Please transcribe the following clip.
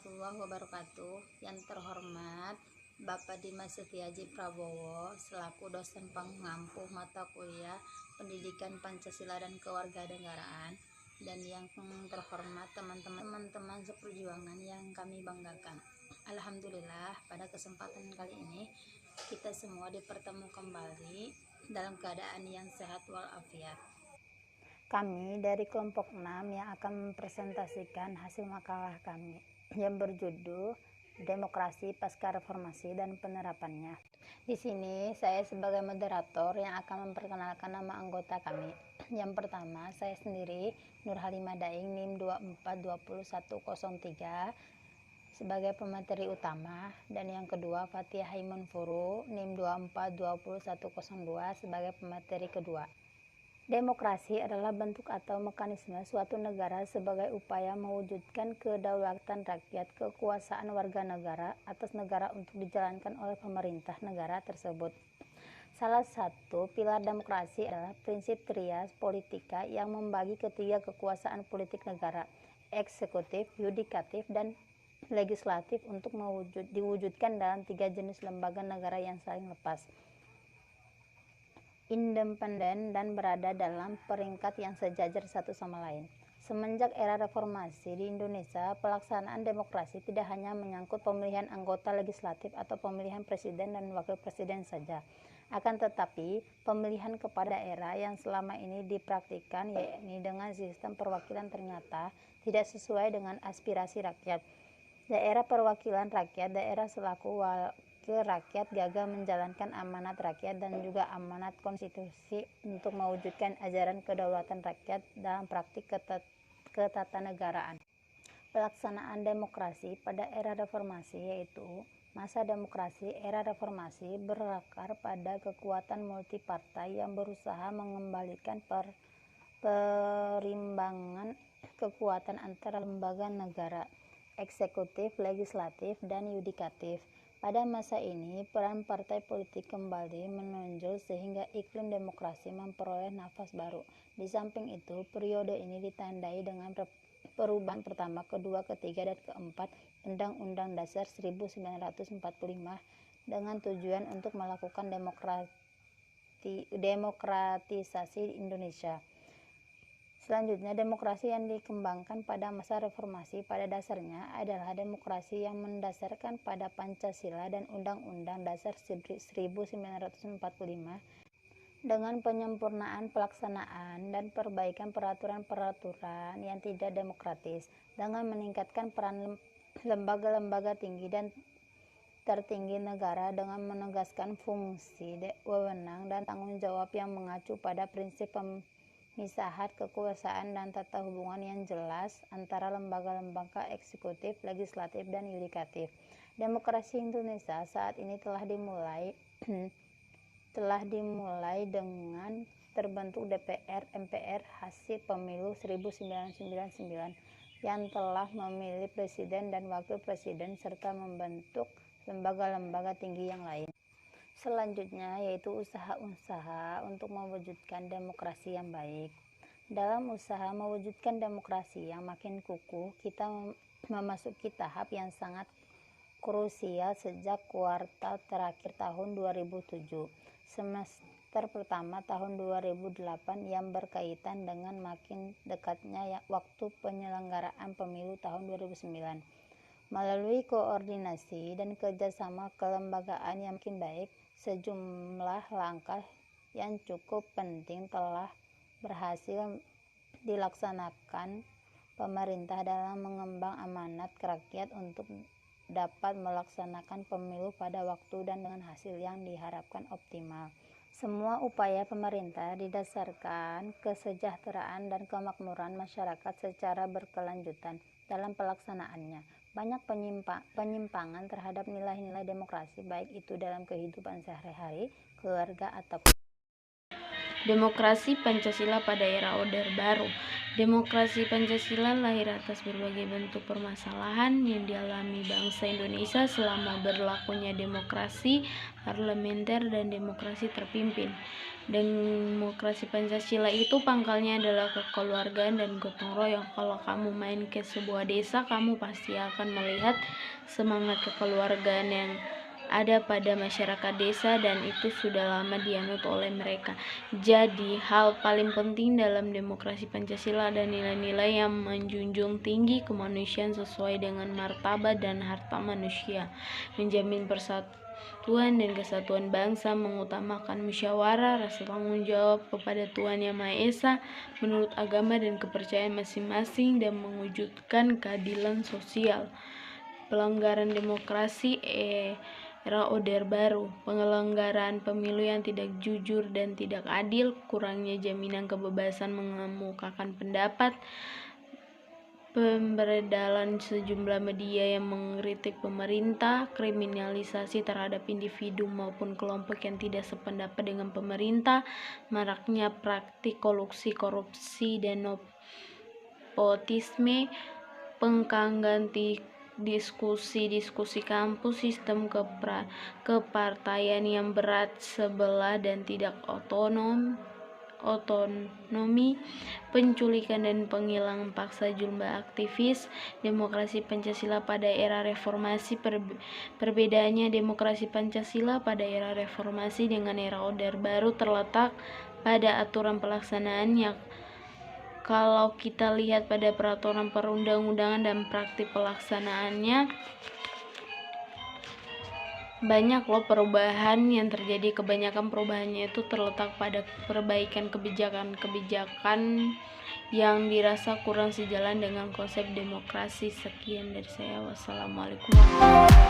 warahmatullahi wabarakatuh. Yang terhormat Bapak Dimas Setiaji Prabowo selaku dosen pengampu mata kuliah Pendidikan Pancasila dan Kewarganegaraan, dan yang terhormat teman-teman seperjuangan yang kami banggakan. Alhamdulillah, pada kesempatan kali ini kita semua dipertemukan kembali dalam keadaan yang sehat walafiat. Kami dari kelompok 6 yang akan mempresentasikan hasil makalah kami yang berjudul Demokrasi Pasca Reformasi dan Penerapannya. Di sini saya sebagai moderator yang akan memperkenalkan nama anggota kami. Yang pertama, saya sendiri Nur Halimah Daing NIM 242103 sebagai pemateri utama, dan yang kedua Fathia Haimun Furu NIM 242102 sebagai pemateri kedua. Demokrasi adalah bentuk atau mekanisme suatu negara sebagai upaya mewujudkan kedaulatan rakyat, kekuasaan warga negara atas negara untuk dijalankan oleh pemerintah negara tersebut. Salah satu pilar demokrasi adalah prinsip trias politika yang membagi ketiga kekuasaan politik negara, eksekutif, yudikatif, dan legislatif, untuk diwujudkan dalam tiga jenis lembaga negara yang saling lepas, independen, dan berada dalam peringkat yang sejajar satu sama lain. Semenjak era reformasi di Indonesia, pelaksanaan demokrasi tidak hanya menyangkut pemilihan anggota legislatif atau pemilihan presiden dan wakil presiden saja. Akan tetapi, pemilihan kepala daerah yang selama ini dipraktikkan, yakni dengan sistem perwakilan, ternyata tidak sesuai dengan aspirasi rakyat. Daerah perwakilan rakyat, daerah selaku rakyat gagal menjalankan amanat rakyat dan juga amanat konstitusi untuk mewujudkan ajaran kedaulatan rakyat dalam praktik ketatanegaraan. Pelaksanaan demokrasi pada era reformasi, yaitu masa demokrasi era reformasi, berakar pada kekuatan multipartai yang berusaha mengembalikan perimbangan kekuatan antara lembaga negara, eksekutif, legislatif, dan yudikatif. Pada masa ini, peran partai politik kembali menonjol sehingga iklim demokrasi memperoleh nafas baru. Di samping itu, periode ini ditandai dengan perubahan pertama, kedua, ketiga, dan keempat Undang-Undang Dasar 1945 dengan tujuan untuk melakukan demokratisasi Indonesia. Selanjutnya, demokrasi yang dikembangkan pada masa reformasi pada dasarnya adalah demokrasi yang mendasarkan pada Pancasila dan Undang-Undang Dasar 1945 dengan penyempurnaan pelaksanaan dan perbaikan peraturan-peraturan yang tidak demokratis, dengan meningkatkan peran lembaga-lembaga tinggi dan tertinggi negara dengan menegaskan fungsi, wewenang, dan tanggung jawab yang mengacu pada prinsip pemisahan kekuasaan dan tata hubungan yang jelas antara lembaga-lembaga eksekutif, legislatif, dan yudikatif. Demokrasi Indonesia saat ini telah dimulai dengan terbentuk DPR MPR hasil pemilu 1999 yang telah memilih presiden dan wakil presiden serta membentuk lembaga-lembaga tinggi yang lain. Selanjutnya yaitu usaha-usaha untuk mewujudkan demokrasi yang baik. Dalam usaha mewujudkan demokrasi yang makin kukuh, kita memasuki tahap yang sangat krusial sejak kuartal terakhir tahun 2007, semester pertama tahun 2008 yang berkaitan dengan makin dekatnya waktu penyelenggaraan pemilu tahun 2009. Melalui koordinasi dan kerjasama kelembagaan yang makin baik, sejumlah langkah yang cukup penting telah berhasil dilaksanakan pemerintah dalam mengemban amanat rakyat untuk dapat melaksanakan pemilu pada waktu dan dengan hasil yang diharapkan optimal. Semua upaya pemerintah didasarkan kesejahteraan dan kemakmuran masyarakat secara berkelanjutan dalam pelaksanaannya. Banyak penyimpangan terhadap nilai-nilai demokrasi, baik itu dalam kehidupan sehari-hari, keluarga, ataupun Demokrasi Pancasila pada era Orde Baru. Demokrasi Pancasila lahir atas berbagai bentuk permasalahan yang dialami bangsa Indonesia selama berlakunya demokrasi parlementer dan demokrasi terpimpin. Demokrasi Pancasila itu pangkalnya adalah kekeluargaan dan gotong royong. Kalau kamu main ke sebuah desa, kamu pasti akan melihat semangat kekeluargaan yang ada pada masyarakat desa, dan itu sudah lama dianut oleh mereka. Jadi, hal paling penting dalam demokrasi Pancasila adalah nilai-nilai yang menjunjung tinggi kemanusiaan sesuai dengan martabat dan harta manusia, menjamin persatuan dan kesatuan bangsa, mengutamakan musyawarah, rasa tanggung jawab kepada Tuhan Yang Maha Esa menurut agama dan kepercayaan masing-masing, dan mewujudkan keadilan sosial. Pelanggaran demokrasi era Orde Baru, penyelenggaraan pemilu yang tidak jujur dan tidak adil, kurangnya jaminan kebebasan mengemukakan pendapat, pemberedalan sejumlah media yang mengkritik pemerintah, kriminalisasi terhadap individu maupun kelompok yang tidak sependapat dengan pemerintah, maraknya praktik korupsi dan nepotisme, pengangkatan diskusi kampus, sistem kepartaian yang berat sebelah dan tidak otonomi, penculikan dan penghilangan paksa jumlah aktivis. Demokrasi Pancasila pada era reformasi. Perbedaannya demokrasi Pancasila pada era reformasi dengan era Orde Baru terletak pada aturan pelaksanaannya. Kalau kita lihat pada peraturan perundang-undangan dan praktik pelaksanaannya, banyak loh perubahan yang terjadi. Kebanyakan perubahannya itu terletak pada perbaikan kebijakan yang dirasa kurang sejalan dengan konsep demokrasi. Sekian dari saya. Wassalamualaikum warahmatullahi wabarakatuh.